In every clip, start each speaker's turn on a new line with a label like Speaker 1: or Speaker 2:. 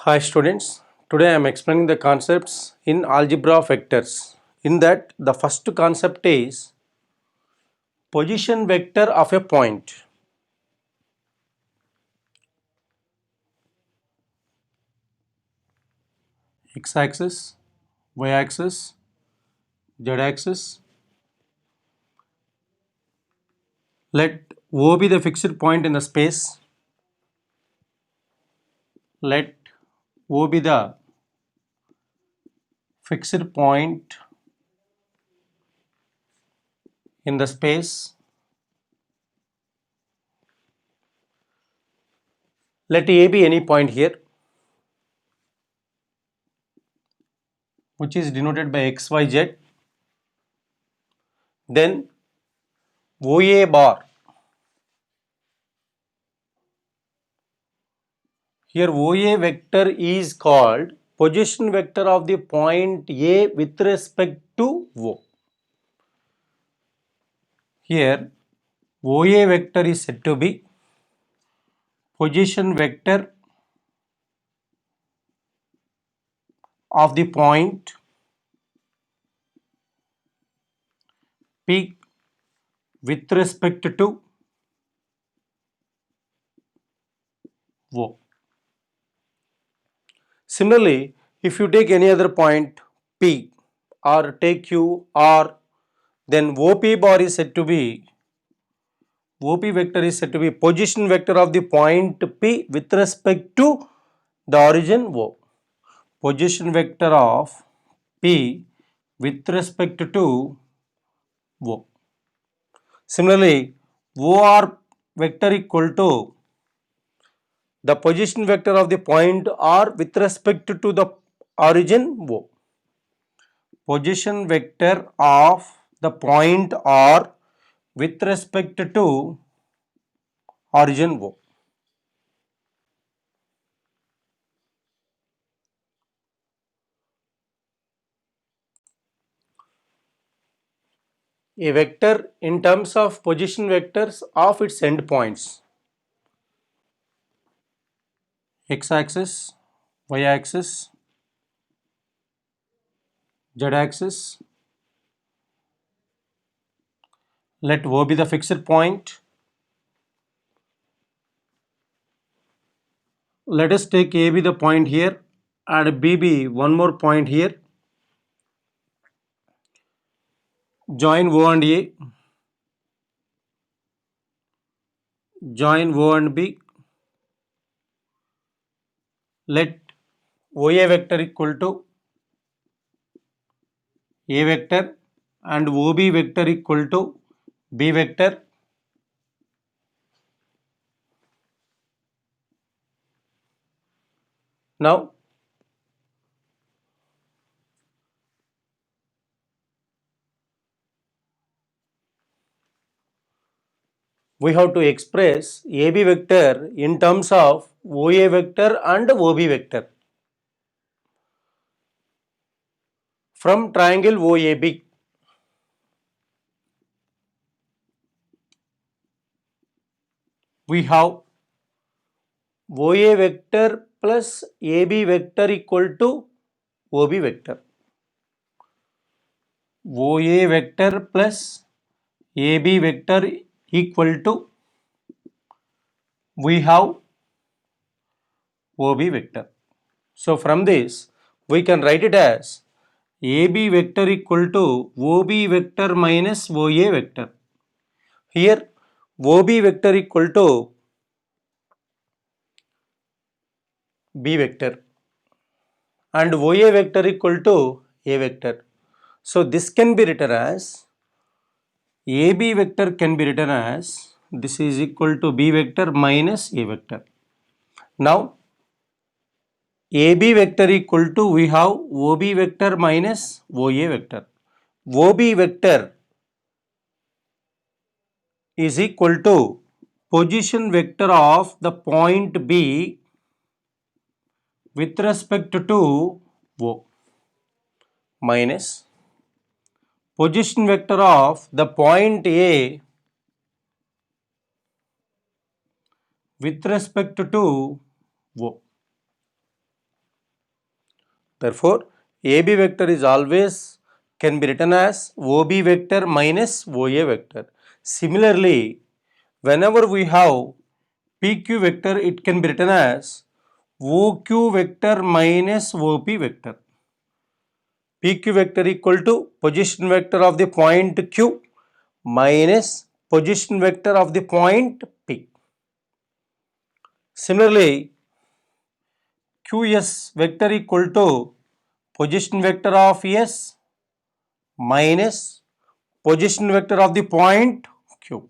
Speaker 1: Hi students, today I am explaining the concepts in algebra of vectors. In that the first concept is position vector of a point. X-axis, y-axis, z-axis. Let O be the fixed point in the space. Let O be the fixed point in the space. Let A be any point here, which is denoted by x, y, z. Then OA bar. Here OA vector is called position vector of the point A with respect to O. Here OA vector is said to be position vector of the point P with respect to O. Similarly, if you take any other point P or take Q or then OP bar is said to be OP vector is said to be position vector of the point P with respect to the origin O. Position vector of P with respect to O. Similarly, OR vector equal to the position vector of the point R with respect to the origin O. Position vector of the point R with respect to origin O. A vector in terms of position vectors of its endpoints. X-axis, y-axis, z-axis. Let O be the fixed point. Let us take A be the point here and B be one more point here. Join O and A. Join O and B. Let OA vector equal to A vector and OB vector equal to B vector. Now we have to express AB vector in terms of OA vector and OB vector from triangle OAB. We have OA vector plus AB vector equal to OB vector. OA vector plus AB vector equal to we have OB vector. So from this we can write it as AB vector equal to OB vector minus OA vector. Here OB vector equal to B vector and OA vector equal to A vector. So this can be written as AB vector can be written as this is equal to B vector minus A vector. Now AB vector equal to we have OB vector minus OA vector. OB vector is equal to position vector of the point B with respect to O minus position vector of the point A with respect to O. Therefore, AB vector is always can be written as OB vector minus OA vector. Similarly, whenever we have PQ vector, it can be written as OQ vector minus OP vector. PQ vector equal to position vector of the point Q minus position vector of the point P. Similarly, QS vector equal to position vector of S minus position vector of the point Q.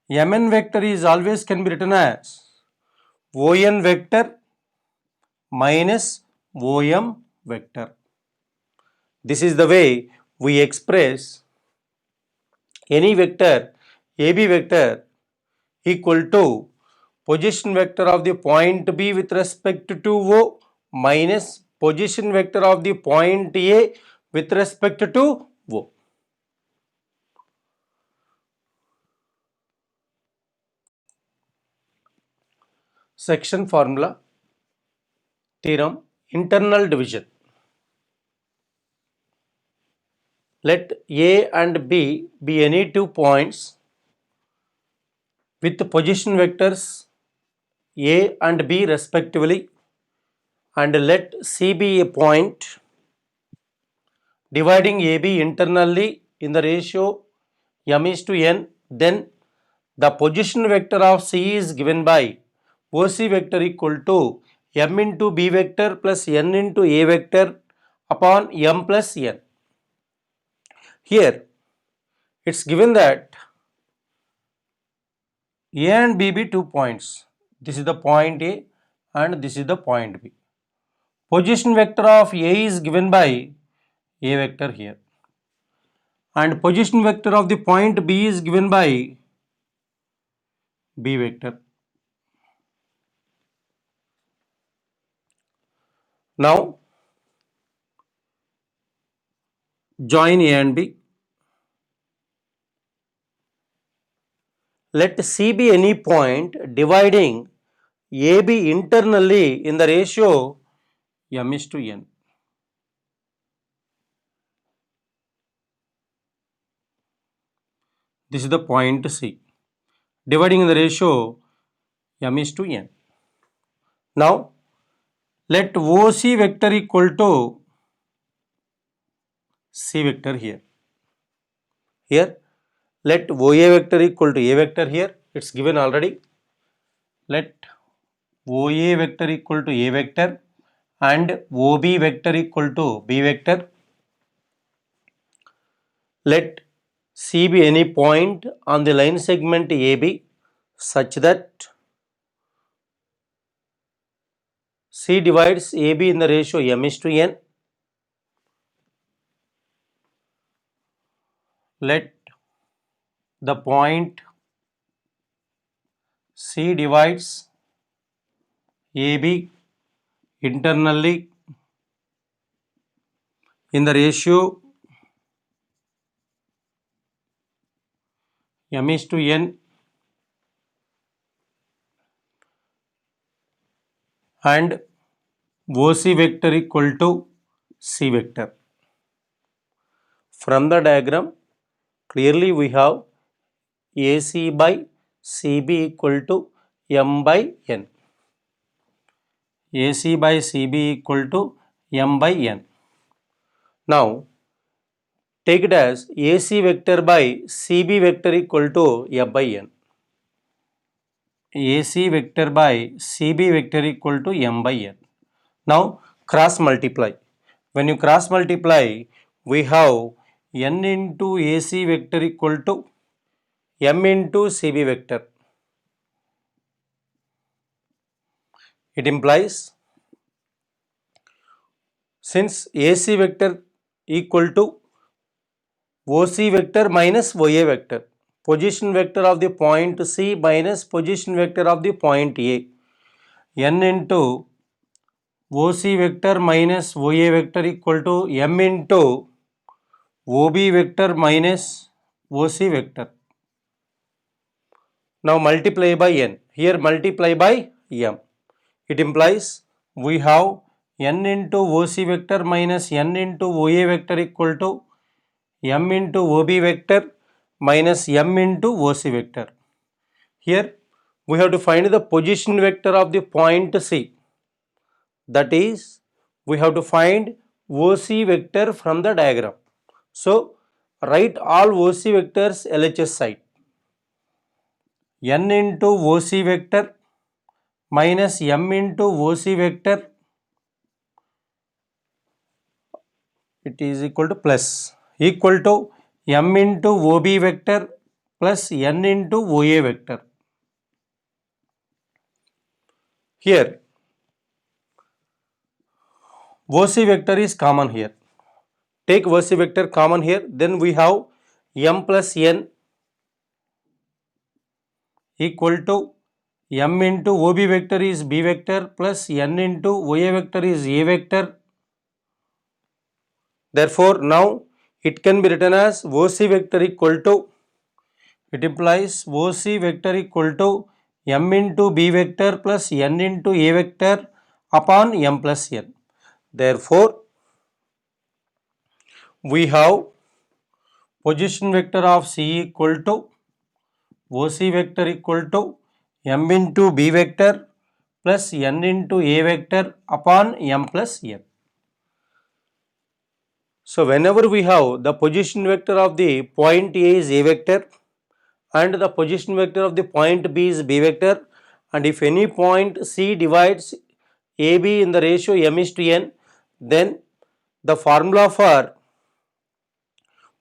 Speaker 1: Mn vector is always can be written as On vector minus Om vector. This is the way we express any vector AB vector equal to position vector of the point B with respect to O minus position vector of the point A with respect to O. Section formula, theorem, internal division. Let A and B be any two points with position vectors A and B respectively, and let C be a point dividing AB internally in the ratio m is to n. Then the position vector of C is given by OC vector equal to m into B vector plus n into A vector upon m plus n. Here it's given that A and B be 2 points. This is the point A and this is the point B. Position vector of A is given by A vector here, and position vector of the point B is given by B vector. Now join A and B. Let C be any point dividing AB internally in the ratio m is to n. This is the point C, dividing in the ratio m is to n. Now let OC vector equal to C vector here. Here let OA vector equal to A vector here. It's given already. Let OA vector equal to A vector and OB vector equal to B vector. Let C be any point on the line segment AB such that C divides AB in the ratio m is to n. Let the point C divides AB internally in the ratio m is to n, and OC vector equal to C vector. From the diagram, clearly we have AC by CB equal to m by n. AC by CB equal to m by n. Now take it as AC vector by CB vector equal to f by n. AC vector by CB vector equal to m by n. Now cross multiply. When you cross multiply, we have n into AC vector equal to m into CB vector. It implies since AC vector equal to OC vector minus OA vector, position vector of the point C minus position vector of the point A, n into OC vector minus OA vector equal to m into OB vector minus OC vector. Now multiply by n. Here multiply by m. It implies we have n into OC vector minus n into OA vector equal to m into OB vector minus m into OC vector. Here we have to find the position vector of the point C. That is, we have to find OC vector from the diagram. So, write all OC vectors LHS side. N into OC vector minus m into OC vector, it is equal to m into OB vector plus n into OA vector. Here OC vector is common here. Take OC vector common here, then we have m plus n equal to m into OB vector is B vector plus n into OA vector is A vector. Therefore, now it can be written as OC vector equal to, it implies OC vector equal to m into B vector plus n into A vector upon m plus n. Therefore, we have position vector of C equal to OC vector equal to m into B vector plus n into A vector upon m plus n. So, whenever we have the position vector of the point A is A vector and the position vector of the point B is B vector, and if any point C divides AB in the ratio m is to n, then the formula for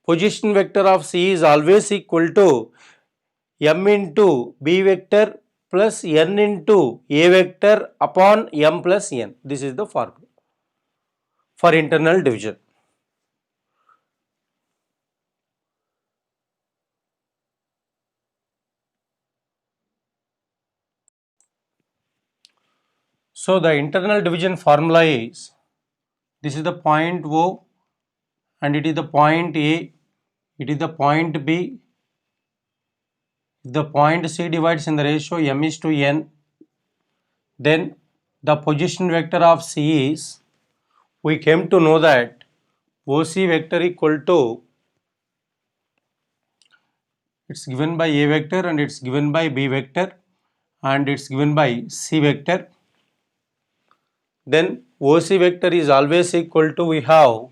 Speaker 1: position vector of C is always equal to m into B vector plus n into A vector upon m plus n. This is the formula for internal division. So, the internal division formula is, this is the point O and it is the point A, it is the point B. If the point C divides in the ratio m is to n, then the position vector of C is, we came to know that OC vector equal to, it's given by A vector and it's given by B vector and it's given by C vector. Then OC vector is always equal to, we have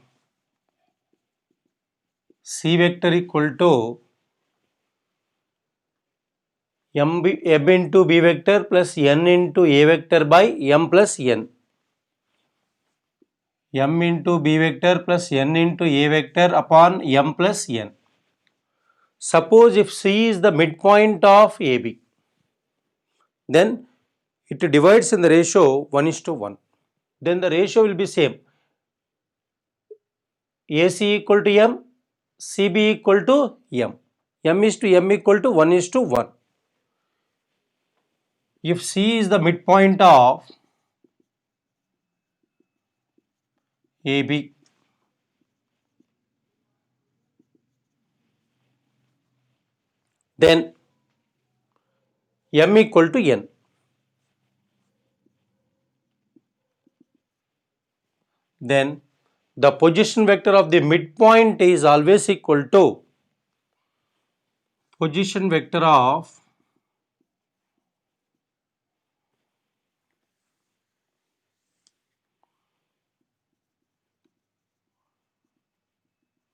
Speaker 1: C vector equal to m into B vector plus n into A vector by m plus n. M into B vector plus n into A vector upon m plus n. Suppose if C is the midpoint of AB, then it divides in the ratio 1 is to 1. Then the ratio will be same. AC equal to m, CB equal to m. M is to m equal to 1 is to 1. If C is the midpoint of AB, then m equal to n. Then the position vector of the midpoint is always equal to position vector of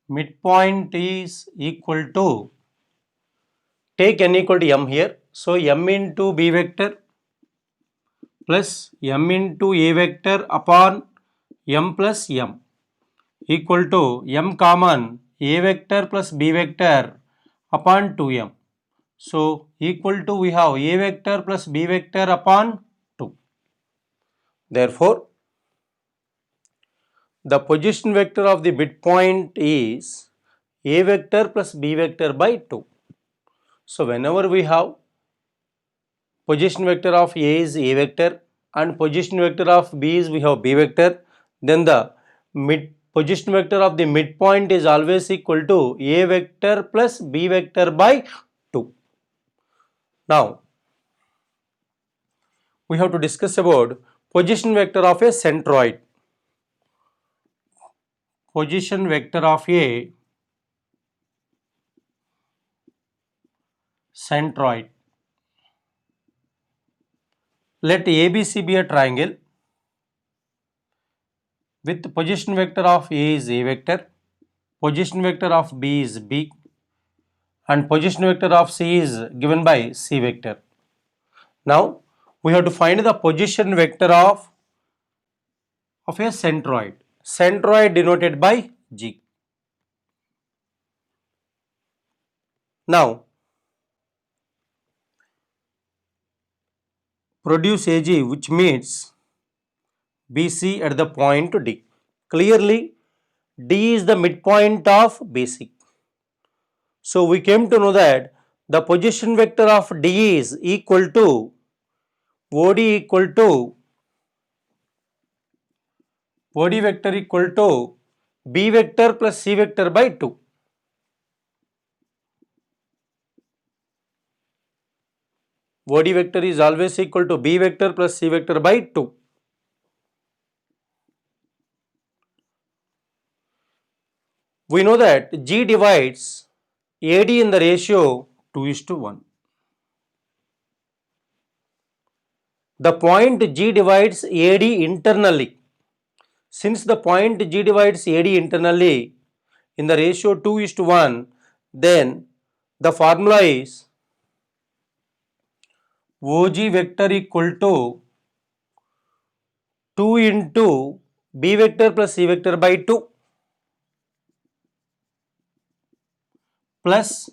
Speaker 1: midpoint is equal to, take n equal to m here. So, m into B vector plus m into A vector upon m plus m equal to m common A vector plus B vector upon 2m. So, equal to, we have A vector plus B vector upon 2. Therefore, the position vector of the midpoint is A vector plus B vector by 2. So, whenever we have position vector of A is A vector and position vector of B is, we have B vector, then the position vector of the midpoint is always equal to A vector plus B vector by 2. Now, we have to discuss about Position vector of a centroid. Position vector of a centroid. Let ABC be a triangle with position vector of A is A vector, position vector of B is B, and position vector of C is given by C vector. Now we have to find the position vector of a centroid. Centroid denoted by G. Now produce AG which meets BC at the point D. Clearly D is the midpoint of BC. So we came to know that the position vector of D is equal to OD equal to OD vector equal to B vector plus C vector by 2. OD vector is always equal to B vector plus C vector by 2. We know that G divides AD in the ratio 2:1. The point G divides AD internally. Since the point G divides AD internally in the ratio 2:1, then the formula is OG vector equal to 2 into B vector plus C vector by 2 plus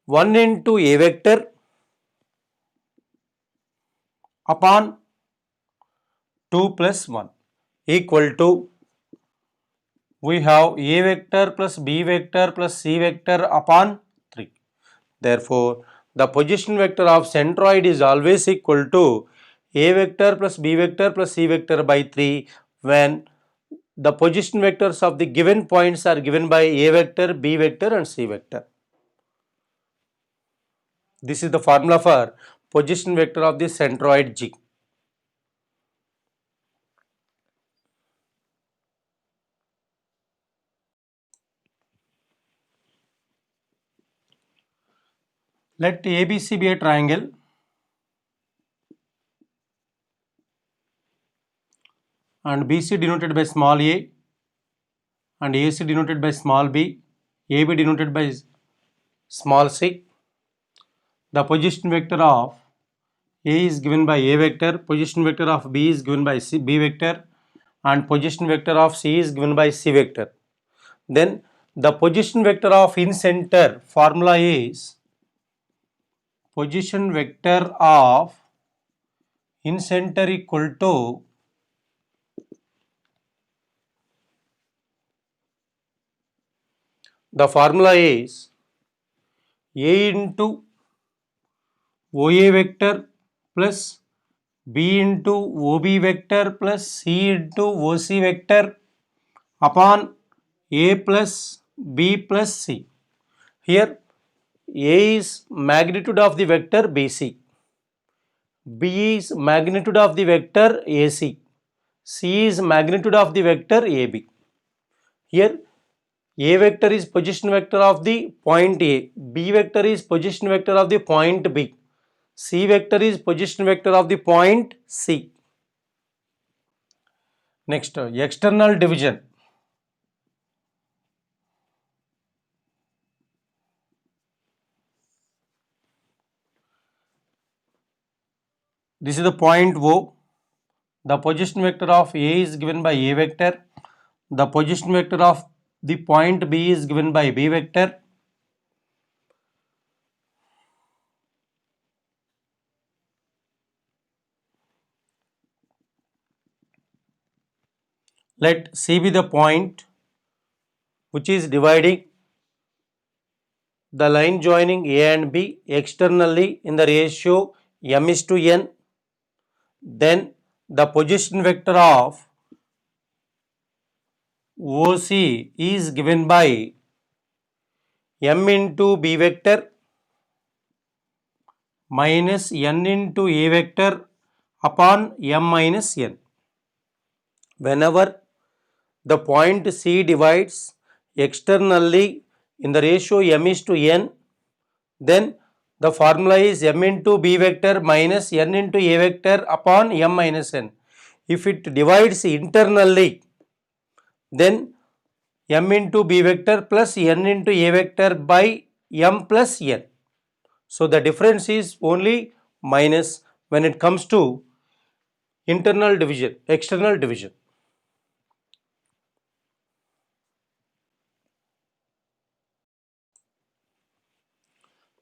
Speaker 1: 1 into A vector upon 2 plus 1 equal to, we have A vector plus B vector plus C vector upon 3. Therefore, the position vector of centroid is always equal to A vector plus B vector plus C vector by 3 when the position vectors of the given points are given by A vector, B vector and C vector. This is the formula for position vector of the centroid G. Let ABC be a triangle and BC denoted by small a and AC denoted by small b, AB denoted by small c. The position vector of A is given by A vector, position vector of B is given by B vector and position vector of C is given by C vector. Then the position vector of in center formula is position vector of in center equal to the formula is A into OA vector plus B into OB vector plus C into OC vector upon A plus B plus C. Here A is magnitude of the vector BC, B is magnitude of the vector AC, C is magnitude of the vector AB. Here A vector is position vector of the point A, B vector is position vector of the point B, C vector is position vector of the point C. Next, external division. This is the point O. The position vector of A is given by A vector. The position vector of the point B is given by B vector. Let C be the point which is dividing the line joining A and B externally in the ratio m:n. Then the position vector of OC is given by m into B vector minus n into A vector upon m minus n. Whenever the point C divides externally in the ratio m is to n, then the formula is m into b vector minus n into a vector upon m minus n. If it divides internally, then m into b vector plus n into a vector by m plus n. So the difference is only minus when it comes to internal division, external division.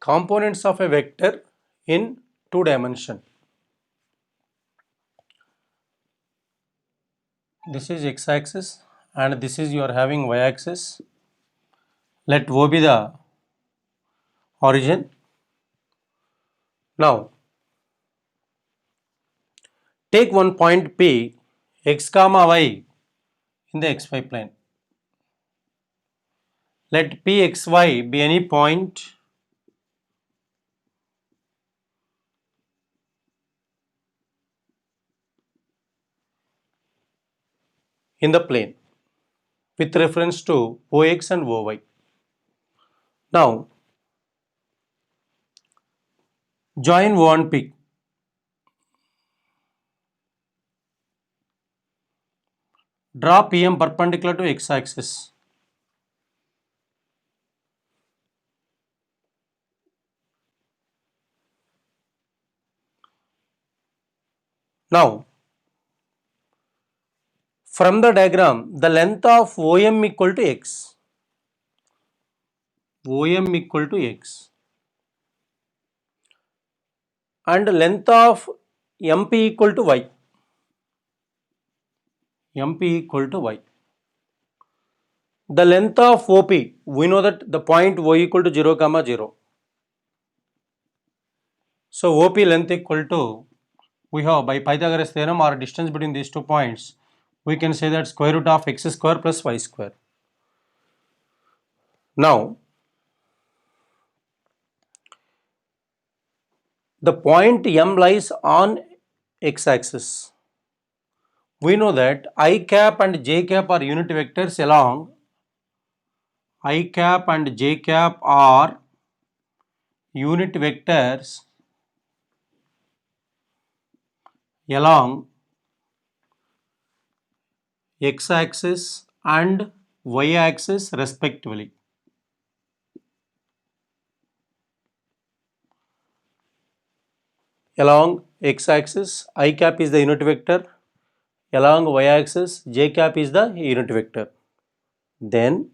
Speaker 1: Components of a vector in two dimension. This is x-axis and this is you are having y-axis. Let O be the origin. Now take one point P, x comma y in the xy plane. Let Pxy be any point in the plane with reference to Ox and Oy. Now join O and P. Draw PM perpendicular to x-axis. Now from the diagram, the length of OM equal to x. OM equal to x. And length of MP equal to y. MP equal to y. The length of OP, we know that the point O equal to 0 comma 0. So OP length equal to, we have by Pythagoras theorem or distance between these 2 points, we can say that square root of x square plus y square. Now the point M lies on x-axis. We know that I cap and j cap are unit vectors along I cap and j cap are unit vectors along x-axis and y-axis respectively. Along x-axis, I cap is the unit vector. Along y-axis, j cap is the unit vector. Then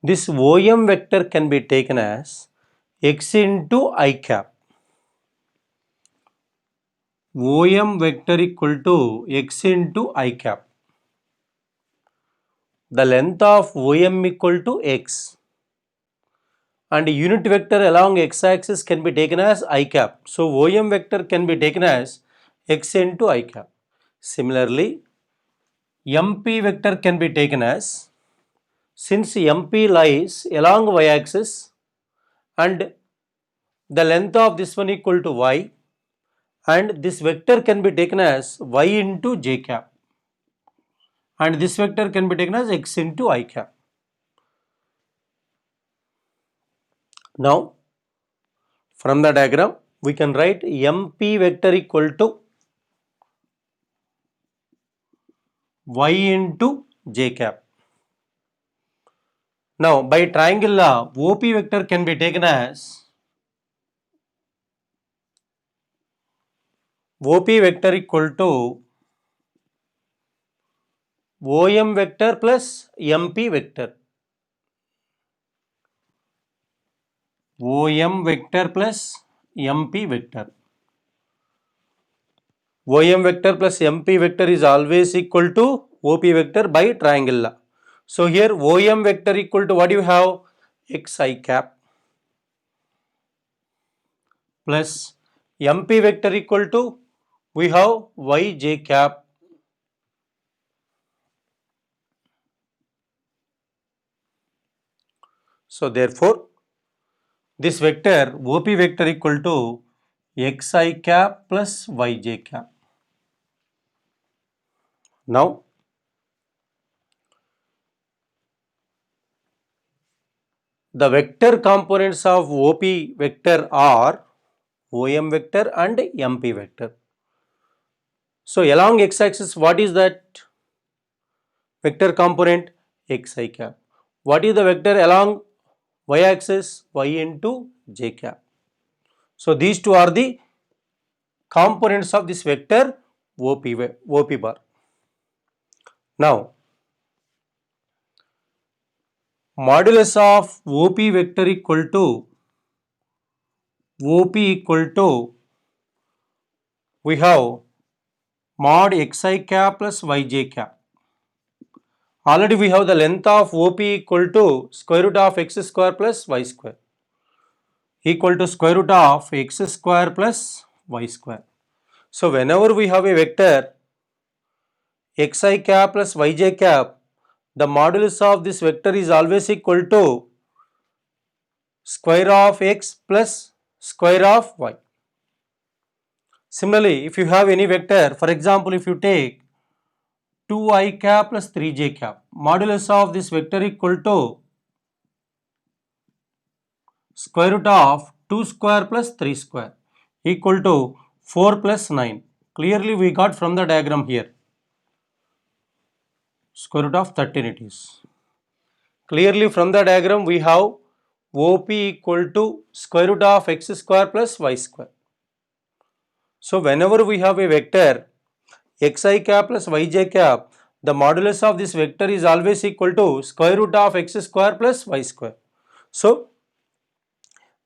Speaker 1: this OM vector can be taken as x into I cap. OM vector equal to x into I cap. The length of OM equal to x. And unit vector along x-axis can be taken as I cap. So OM vector can be taken as x into I cap. Similarly, MP vector can be taken as, since MP lies along y-axis and the length of this one equal to y, and this vector can be taken as y into j cap, and this vector can be taken as x into I cap. Now from the diagram we can write MP vector equal to y into j cap. Now by triangle law, OP vector can be taken as OP vector equal to OM vector plus MP vector. OM vector plus MP vector. OM vector plus MP vector is always equal to OP vector by triangle law. So here OM vector equal to what do you have? Xi cap plus MP vector equal to, we have Yj cap so therefore this vector OP vector equal to xi cap plus yj cap. Now, the vector components of OP vector are OM vector and MP vector. So, along x-axis, what is that vector component? Xi cap. What is the vector along y-axis? Y into j cap. So, these two are the components of this vector OP bar. Now, modulus of OP vector equal to we have mod xi cap plus yj cap. Already we have the length of OP equal to square root of x square plus y square equal to square root of x square plus y square. So, whenever we have a vector xi cap plus yj cap, the modulus of this vector is always equal to square of x plus square of y. Similarly, if you have any vector, for example, if you take 2i cap plus 3j cap, modulus of this vector equal to square root of 2 square plus 3 square equal to 4 plus 9. Clearly we got from the diagram here. Square root of 13 it is. Clearly from the diagram we have OP equal to square root of x square plus y square. So, whenever we have a vector xi cap plus yj cap, the modulus of this vector is always equal to square root of x square plus y square. So,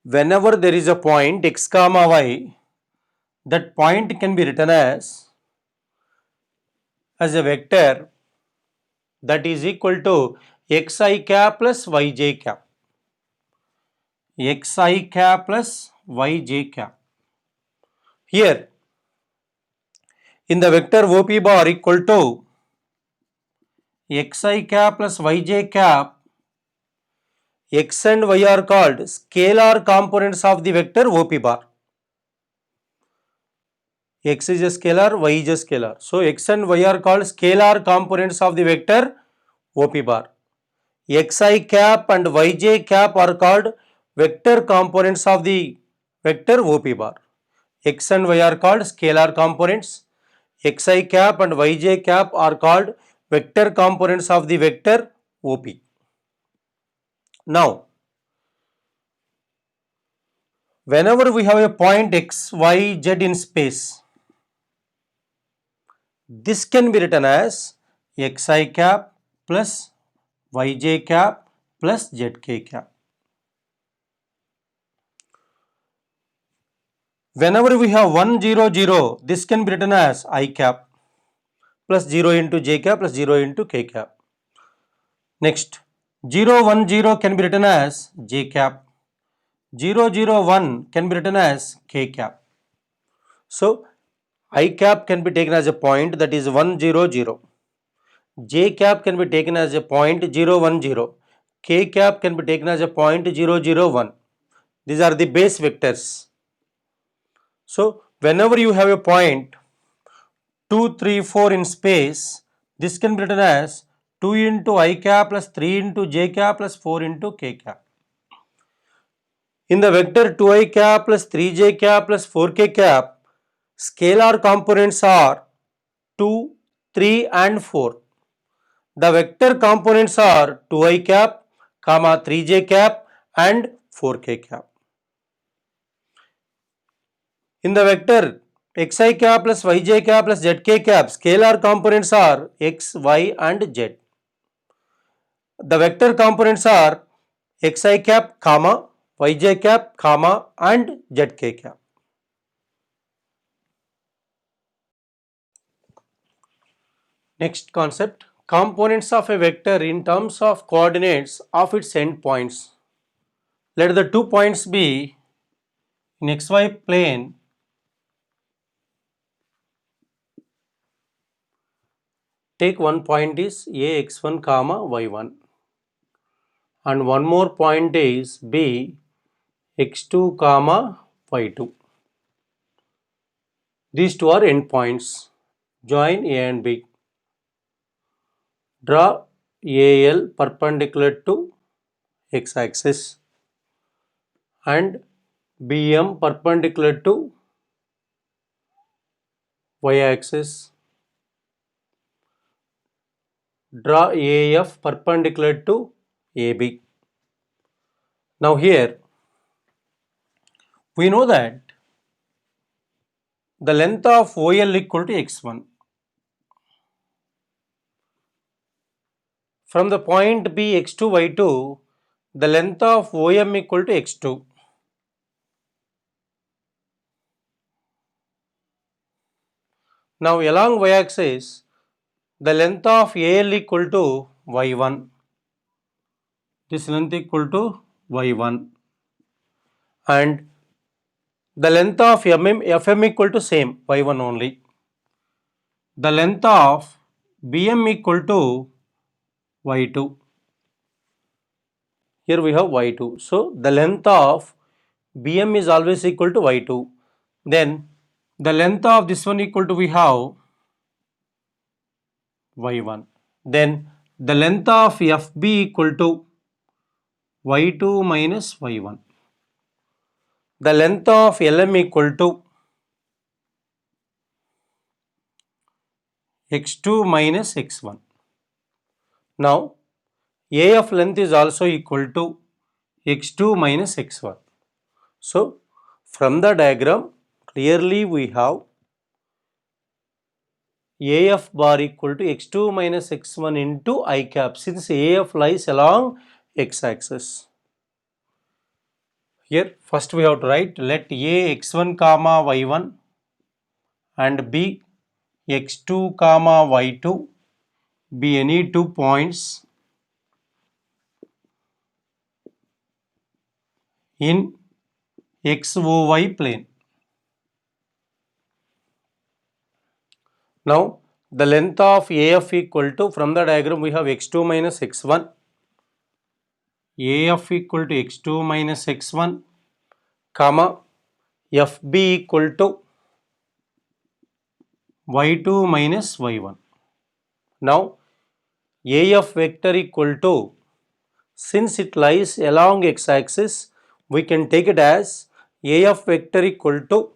Speaker 1: whenever there is a point x comma y, that point can be written as a vector that is equal to xi cap plus yj cap. Xi cap plus yj cap. Here, in the vector OP bar equal to xi cap plus yj cap, x and y are called scalar components of the vector OP bar. X is a scalar, y is a scalar. So, x and y are called scalar components of the vector OP bar. Xi cap and yj cap are called vector components of the vector OP bar. X and y are called scalar components. Xi cap and yj cap are called vector components of the vector OP. Now, whenever we have a point x, y, z in space, this can be written as xi cap plus yj cap plus zk cap. Whenever we have 1, 0, 0, this can be written as I cap plus 0 into j cap plus 0 into k cap. Next, 0, 1, 0 can be written as j cap. 0, 0, 1 can be written as k cap. So, I cap can be taken as a point, that is 1, 0, 0. J cap can be taken as a point 0, 1, 0. K cap can be taken as a point 0, 0, 1. These are the base vectors. So, whenever you have a point 2, 3, 4 in space, this can be written as 2 into I cap plus 3 into j cap plus 4 into k cap. In the vector 2i cap plus 3j cap plus 4k cap, scalar components are 2, 3 and 4. The vector components are 2i cap, comma 3j cap and 4k cap. In the vector xi cap plus yj cap plus zk cap, scalar components are x, y and z. The vector components are xi cap, comma, yj cap, comma and zk cap. Next concept, components of a vector in terms of coordinates of its endpoints. Let the 2 points be in xy plane. Take one point is a x1 comma y1 and one more point is b x2 comma y2. These two are endpoints. Join A and B. Draw AL perpendicular to x-axis and BM perpendicular to y-axis. Draw AF perpendicular to AB. Now here we know that the length of OL equal to x1. From the point B x2 y2, the length of OM equal to x2. Now along y-axis, the length of AL equal to y1. This length equal to y1 and the length of FM equal to same y1 only. The length of BM equal to y2. Here we have y2. So the length of BM is always equal to y2. Then the length of this one equal to we have y1. Then the length of FB equal to y2 minus y1. The length of LM equal to x2 minus x1. Now AF length is also equal to x2 minus x1. So from the diagram clearly we have AF bar equal to x2 minus x1 into I cap, since AF lies along x-axis. Here first we have to write let A x1 comma y1 and B x2 comma y2 be any two points in XOY plane. Now the length of AF equal to, from the diagram we have x2 minus x1, AF equal to x2 minus x1, comma FB equal to y2 minus y1. Now AF vector equal to, since it lies along x-axis, we can take it as AF vector equal to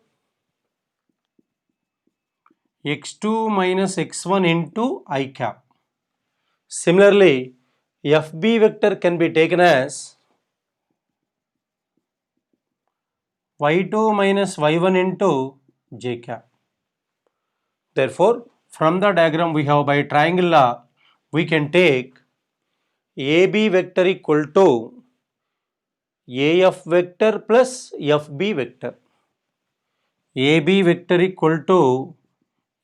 Speaker 1: x2 minus x1 into I cap. Similarly, FB vector can be taken as y2 minus y1 into j cap. Therefore, from the diagram we have by triangle law, we can take AB vector equal to AF vector plus FB vector. AB vector equal to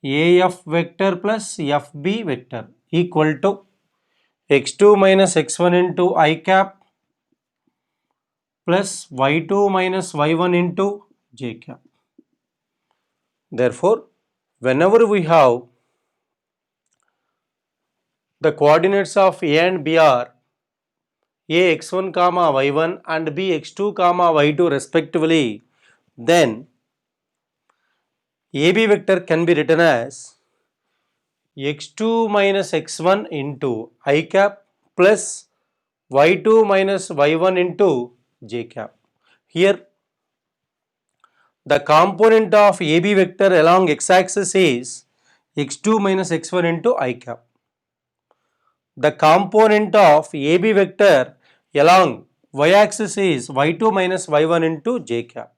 Speaker 1: AF vector plus FB vector equal to x2 minus x1 into I cap plus y2 minus y1 into j cap. Therefore, whenever we have the coordinates of A and B are A x1 comma y1 and B x2 comma y2 respectively, then AB vector can be written as x2 minus x1 into I cap plus y2 minus y1 into j cap. Here the component of AB vector along x-axis is x2 minus x1 into I cap. The component of AB vector along y-axis is y2 minus y1 into j cap.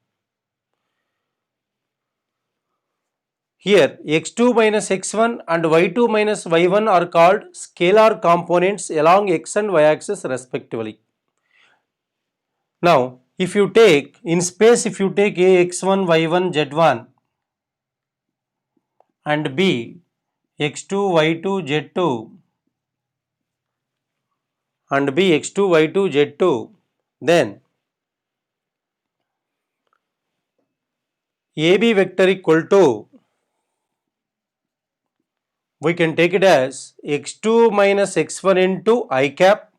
Speaker 1: Here x2 minus x1 and y2 minus y1 are called scalar components along x and y-axis respectively. Now if you take in space, if you take A x1 y1 z1 and B x2 y2 z2 and B x2 y2 z2, then AB vector equal to, we can take it as x2 minus x1 into I cap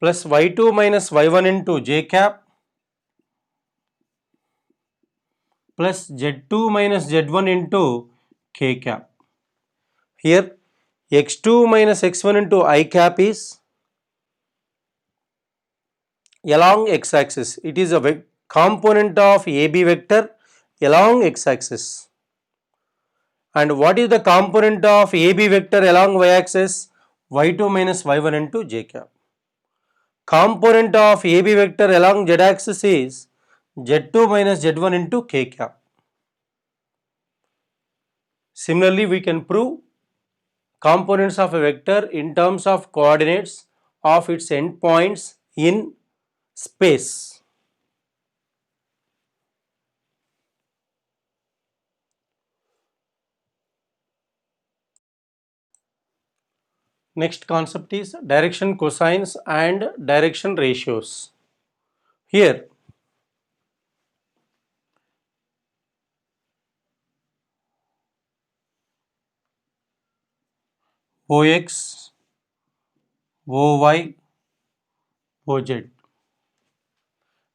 Speaker 1: plus y2 minus y1 into j cap plus Z2 minus Z1 into k cap. Here x2 minus x1 into I cap is along x-axis. It is a component of AB vector along x-axis. And what is the component of AB vector along y-axis? Y2 minus y1 into j cap. Component of AB vector along z-axis is z2 minus z1 into k cap. Similarly, we can prove components of a vector in terms of coordinates of its endpoints in space. Next concept is direction cosines and direction ratios. Here, Ox, Oy, Oz.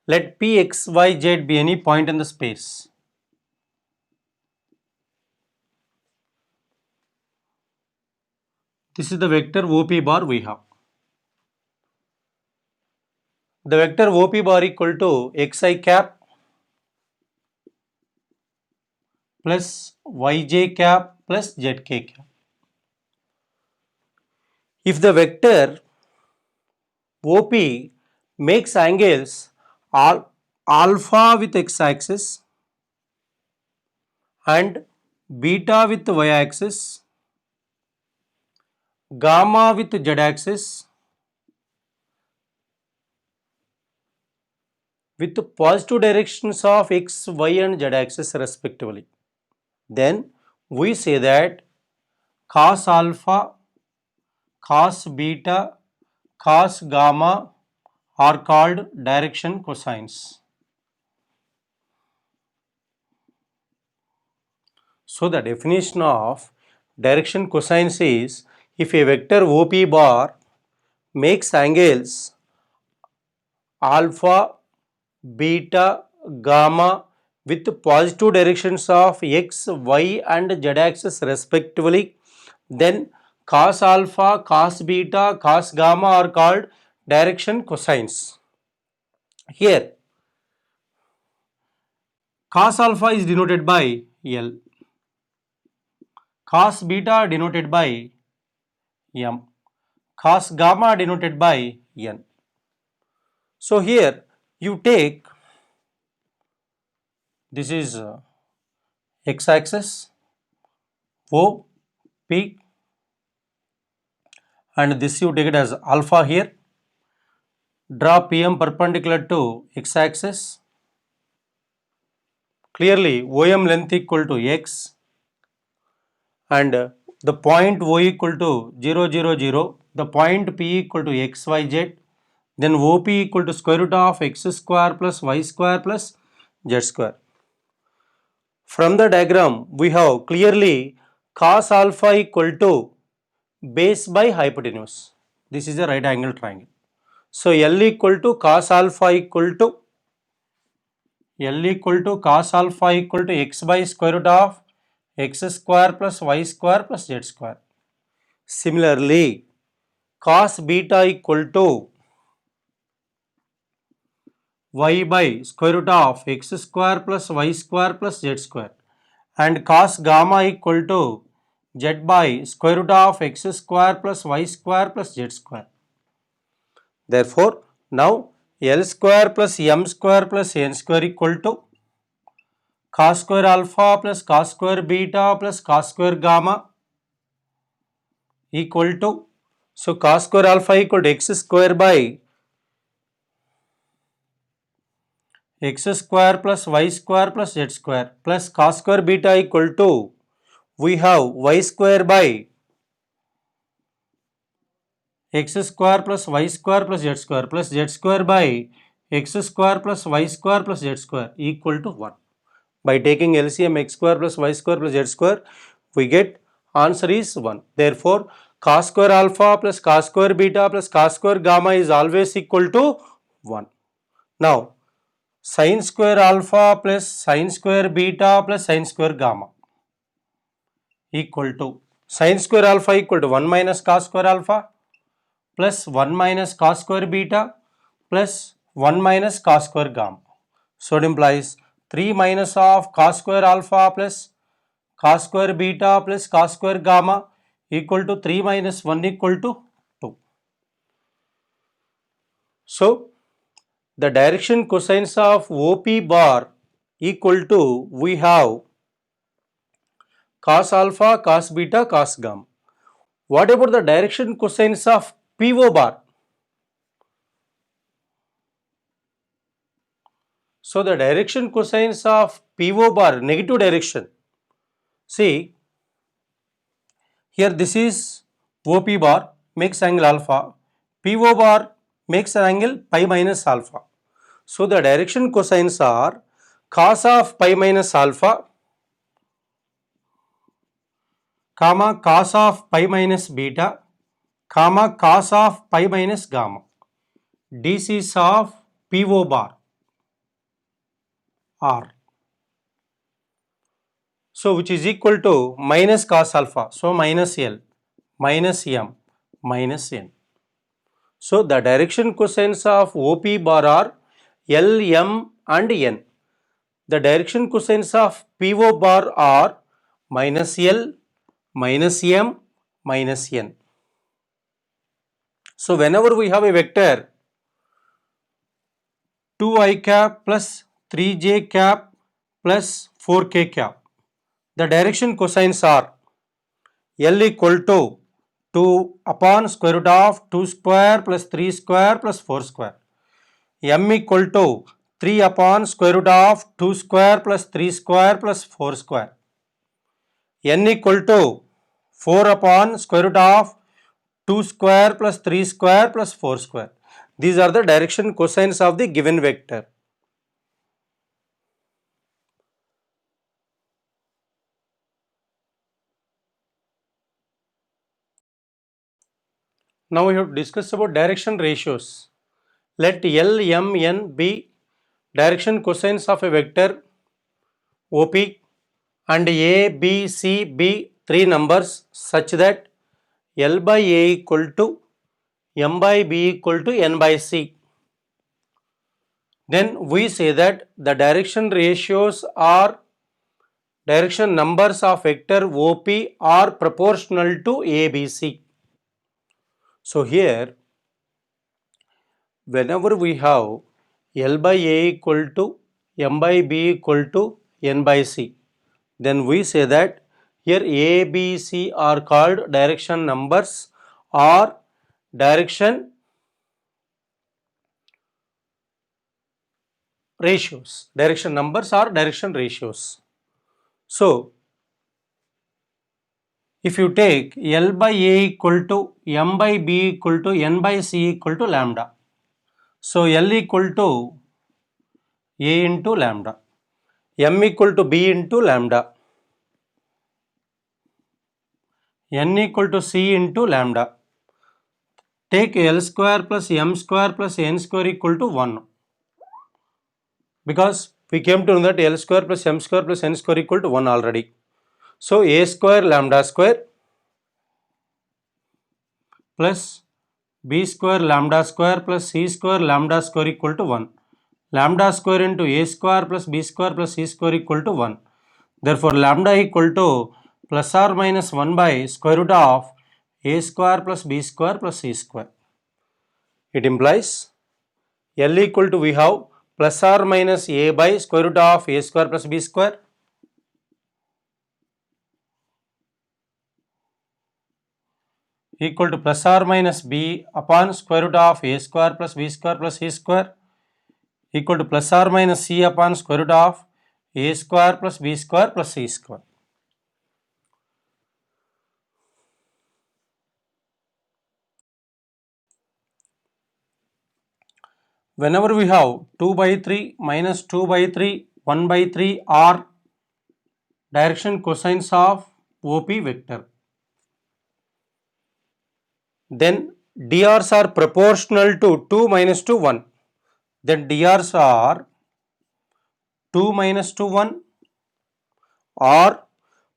Speaker 1: Let P, X, Y, Z be any point in the space. This is the vector OP bar we have. The vector OP bar equal to xi cap plus yj cap plus zk cap. If the vector OP makes angles alpha with x-axis and beta with y-axis, gamma with z-axis, with positive directions of x, y and z-axis respectively, then we say that cos alpha, cos beta, cos gamma are called direction cosines. So the definition of direction cosines is if a vector OP bar makes angles alpha, beta, gamma with positive directions of x, y and z axis respectively, then cos alpha, cos beta, cos gamma are called direction cosines. Here, cos alpha is denoted by L, cos beta denoted by M, cos gamma denoted by N. So here you take, this is x-axis, O, P, and this you take it as alpha here. Draw PM perpendicular to x-axis. Clearly, OM length equal to x and the point O equal to 0, 0, 0, the point P equal to x, y, z, then OP equal to square root of x square plus y square plus z square. From the diagram, we have clearly cos alpha equal to base by hypotenuse. This is a right angle triangle. So L equal to cos alpha equal to cos alpha equal to x by square root of x square plus y square plus z square. Similarly, cos beta equal to y by square root of x square plus y square plus z square, and cos gamma equal to z by square root of x square plus y square plus z square. Therefore, now L square plus M square plus N square equal to cos square alpha plus cos square beta plus cos square gamma equal to, so cos square alpha equal to x square by x square plus y square plus z square plus cos square beta equal to, we have y square by x square plus y square plus z square plus z square by x square plus y square plus z square equal to 1. By taking LCM x square plus y square plus z square, we get answer is 1. Therefore, cos square alpha plus cos square beta plus cos square gamma is always equal to 1. Now, sin square alpha plus sin square beta plus sin square gamma equal to sin square alpha equal to 1 minus cos square alpha plus 1 minus cos square beta plus 1 minus cos square gamma. So it implies 3 minus of cos square alpha plus cos square beta plus cos square gamma equal to 3 minus 1 equal to 2. So the direction cosines of OP bar equal to, we have cos alpha, cos beta, cos gamma. What about the direction cosines of PO bar? So the direction cosines of PO bar, negative direction. See, here this is OP bar makes angle alpha, PO bar makes an angle pi minus alpha. So the direction cosines are cos of pi minus alpha, comma cos of pi minus beta, comma cos of pi minus gamma. DCs of PO bar are. So which is equal to minus cos alpha. So minus L, minus M, minus N. So the direction cosines of OP bar are L, M and N. The direction cosines of PO bar are minus L, minus M, minus N. So whenever we have a vector 2i cap plus 3j cap plus 4k cap, the direction cosines are L equal to 2 upon square root of 2 square plus 3 square plus 4 square. M equal to 3 upon square root of 2 square plus 3 square plus 4 square. N equal to 4 upon square root of 2 square plus 3 square plus 4 square. These are the direction cosines of the given vector. Now we have to discuss about direction ratios. Let L, M, N be direction cosines of a vector OP and A, B, C be three numbers such that L by A equal to M by B equal to N by C. Then we say that the direction ratios are direction numbers of vector OP are proportional to ABC. So here whenever we have L by A equal to M by B equal to N by C, then we say that here A, B, C are called direction numbers or direction ratios. Direction numbers are direction ratios. So if you take L by A equal to M by B equal to N by C equal to lambda. So L equal to A into lambda, M equal to B into lambda, N equal to C into lambda. Take L square plus M square plus N square equal to 1. Because we came to know that L square plus M square plus N square equal to 1 already. So A square lambda square plus B square lambda square plus C square lambda square equal to 1. Lambda square into A square plus B square plus C square equal to 1. Therefore lambda equal to plus or minus 1 by square root of A square plus B square plus C square. It implies L equal to, we have plus or minus A by square root of A square plus B square equal to plus or minus B upon square root of A square plus B square plus C square equal to plus or minus C upon square root of A square plus B square plus C square. Whenever we have 2 by 3 minus 2 by 3, 1 by 3 are direction cosines of OP vector, then DRs are proportional to 2 minus 2, 1. Then DRs are 2 minus 2 1 or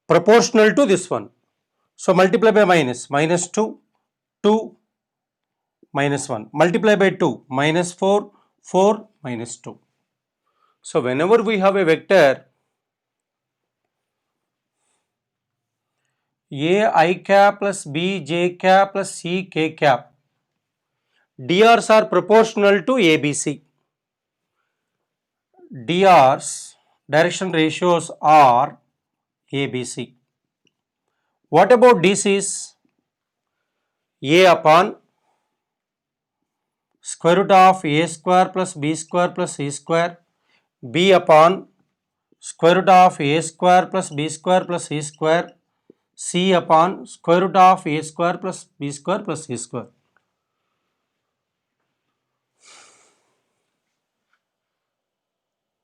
Speaker 1: proportional to this one. So multiply by minus 2 2 minus 1, multiply by 2 minus 4 4 minus 2. So whenever we have a vector A I cap plus B j cap plus C k cap, DRs are proportional to ABC. DRs, direction ratios are ABC. What about DCs? A upon square root of A square plus B square plus C square, B upon square root of A square plus B square plus C square, C upon square root of A square plus B square plus C square.